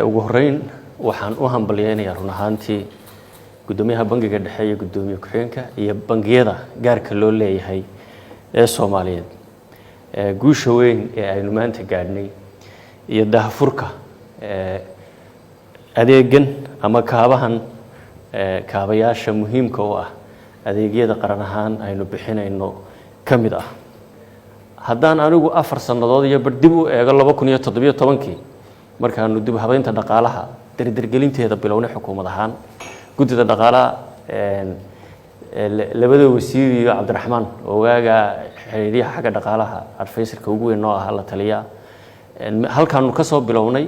ugu horeyn waxaan u hambalyeynaya run ahaantii gudoomiyaha bangiga dhexe iyo gudoomiye ku-xigeenka iyo bangiyada gaarka loo leeyahay ee Soomaaliyeed guusha weyn ee aynu maanta gaadhnay iyo daahfurka adeegan ama kaabayaasha muhiimka u ah adeegyada qaran ahaan aynu bixinayno kamid ah haddaan anigu 4 sanadood iyo dib u eego 2017 markaanu dib habeynta dhaqaalaha dardargelinteeda bilownay xukuumad ahaan gudida dhaqaalaha labada wasiir iyo Cabdiraxmaan Ogaaga xiriiriyaha xagga dhaqaalaha advisorka ugu weyn oo ah la taliya halkaanu ka soo bilownay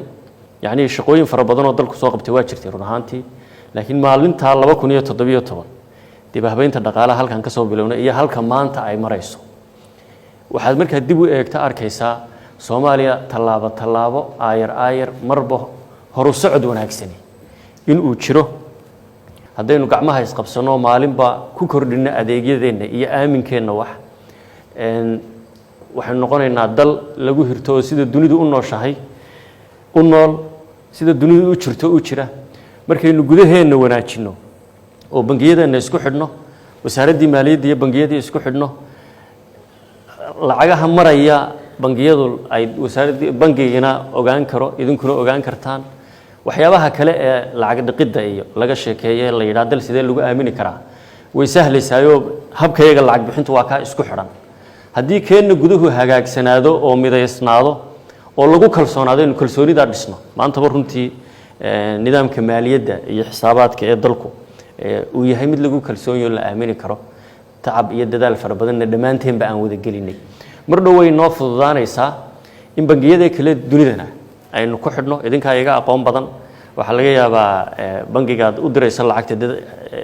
yani shaqooyin fara badan oo dalku soo qabtay waa jirtay run ahaantii laakiin maalinta 2017 dib habeynta dhaqaalaha halkan ka soo bilownay iyo halka maanta ay marayso waxaad markaa dib u eegta arkaysaa Soomaaliya tallaabo ayar marba horu socod wanaagsan in uu jiro haddaynu gacmaha isqabsano maalinba ku kordhina adeegyadeena iyo aaminkeena waxaan noqonaynaa dal lagu hirto sida dunidu u nooshahay u nool sida dunidu u jirto u jira markaynu gudaheena wanaajino oo bangiyadeena isku xidhno wasaaradda maaliyadda iyo bangiyada isku xidhno lacagaha maraya bangiyadu ay wasaaradda bangigana ogaan karo idinkuna ogaan kartaan waxyaabaha kale ee lacag dhiqida iyo laga sheekeeyay la yiraahdo dal sidee lagu aamini karaa way sahlaysayo habkayaga lacag bixintu waa ka isku xidhan haddii keenna guduhu hagaagsanaado oo midaysnaado oo lagu kalsoonaado in kalsoonida dhisno maanta runtii nidaamka maaliyadda iyo xisaabaadka ee dalku uu yahay mid lagu kalsooniyo la aamini karo tacab iyo dadaal fara badan dhamaanteen ba aan wada gelinay mar dhow way noo fududaanaysaa in bangiyada kale dunidana aynu ku xidhno idinka ayaga aqoon badan waxa laga yaabaa bangiga u diraysa lacagta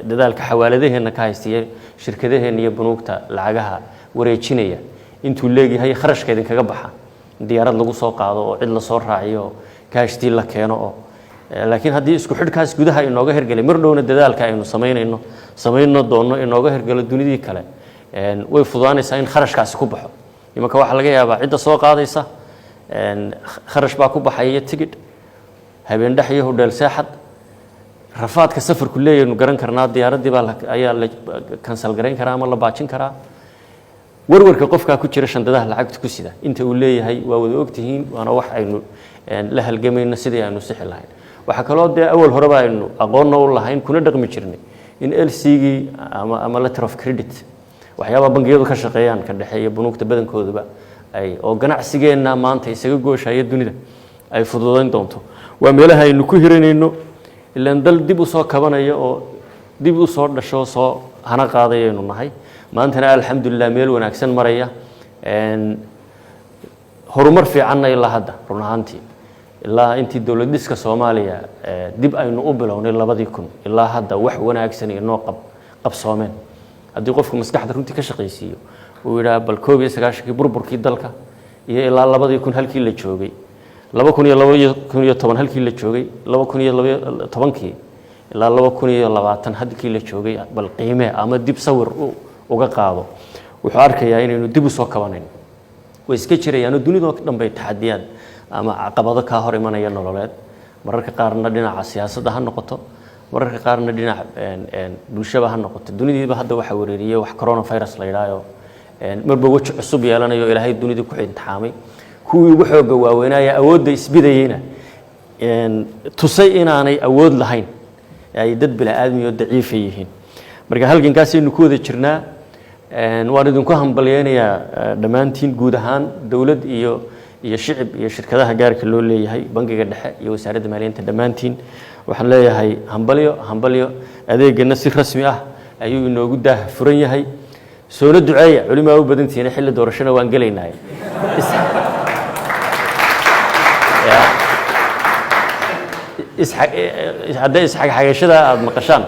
dadaalka xawaaladaheena ka haystay shirkadaheena iyo banuugta lacagaha wareejinaya intuu leeyahay kharashka idin kaga baxa diyaarad lagu soo qaado oo cid la soo raaciyo kaashtii la keeno oo laakiin haddii isku xidhkaas gudaha inooga hergalay mar dhowna dadaalka aynu sameeyno doono inooga hergalo dunidii kale way fududaanaysaa in kharashkaasi ku baxo imanka waxa laga yaabaa cidda soo qaadaysa kharash baa ku baxaya tigidh habeen dhex iyo hotel saaxad rafaadka safarku leeyaynu garan karnaa diyaaradii baa ayaa la cancel gareyn karaa ama la baajin karaa warwarka qofka ku jira shandadaha lacagta ku sida inta uu leeyahay waa wada ogtihiin waana wax aynu la halgamayna sidii aynu sixi lahayn waxa kale oo awal horeba aynu aqoon u lahayn kuna dhaqmi jirnay in LCG ama letter of credit waxyaaba bangiyadu ka shaqeeyaan ka dhaxeeya banuugta badankooduba ay oo ganacsigeena maanta isaga gooshaya dunida ay fududeyn doonto waa meelaha aynu ku hiranayno ilaa dal dib u soo kabanayo oo dib u soo dhasho soo hana qaadayaynu nahay maantana alxamdulillah meel wanaagsan maraya horumar fiican ilaa hadda run ahaantii ilaa intii dawlad dhiska Soomaaliya dib aynu u bilownay 2000 ilaa hadda wax wanaagsan inoo qabsoomeen haddii qofku maskaxda runtii ka shaqaysiiyo uu yiraahdo bal 19 burburkii dalka iyo ilaa 2000 halkii la joogay 2012 halkii la joogay 2012 ilaa 2020 halkii la joogay bal qiime ama dib sawir uga qaado wuxuu arkayaa inaynu dib u soo kabanayno way iska jirayaan dunida oo dhan bay taxadiyaan ama caqabado ka hor imanaya nololeed mararka qaarna dhinaca siyaasadda ha noqoto mararka qaarna dhinaca bulshada ha noqoto dunidiiba hadda waxa wareeriyay wax coronavirus la yiraahdo marba wajh cusub yeelanayo ilaahay dunida ku xidhxaamay kuwii ugu xooga waaweynaya awoodda isbidayayna tusay inaanay awood lahayn ay dad bila aadmiyo daciif yihiin marka halgankaas aynu ku wada jirnaa waan idinku hambalyeynaya dhamaantiin guud ahaan dawlad iyo shicib iyo shirkadaha gaarka loo leeyahay bangiga dhexe iyo wasaaradda maaliyadda dhamaantiin waxaan leeyahay hambalyo adeegana si rasmi ah ayuu inoogu furan yahay soo duceeya culimada u badantiina xilli doorashada waan galeynaa hadda isxagxagashada aad maqashaan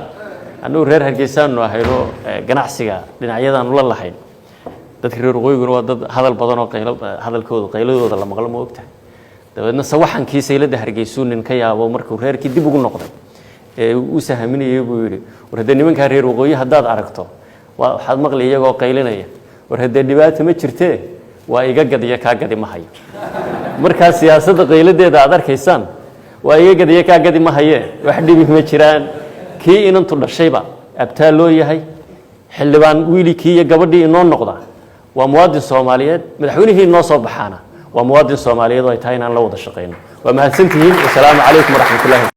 anuu reer Hargeysa ahayno ganacsiga dhinacyadan la lahayn dadka reer waqooyiga waa dad hadal badan oo qayladooda la maqlo ma ogtahay dabeedna sawaxankii saylada Hargeysa nin ka yaabo markuu reerkii dib ugu noqday ee uu sahaminayay buu yiri war hadda nimanka reer waqooyi hadaad aragto waxaad maqlay iyagoo qaylinaya war hadda dhibaato ma jirtee waa iga gadiya ka gadi ma hayo marka siyaasadda qayladeeda aad arkaysaan وأيجد يكا قد ما هي واحد بهم جيران كي إن أنتم الشيبة أبتالو يهي حلبان ويلي كي قبضي إنه النقطة ومواد الصوماليات مدحونه النصب بحانا ومواد الصوماليات ويتهين عن لوض الشقين وما سنتهين والسلام عليكم ورحمة الله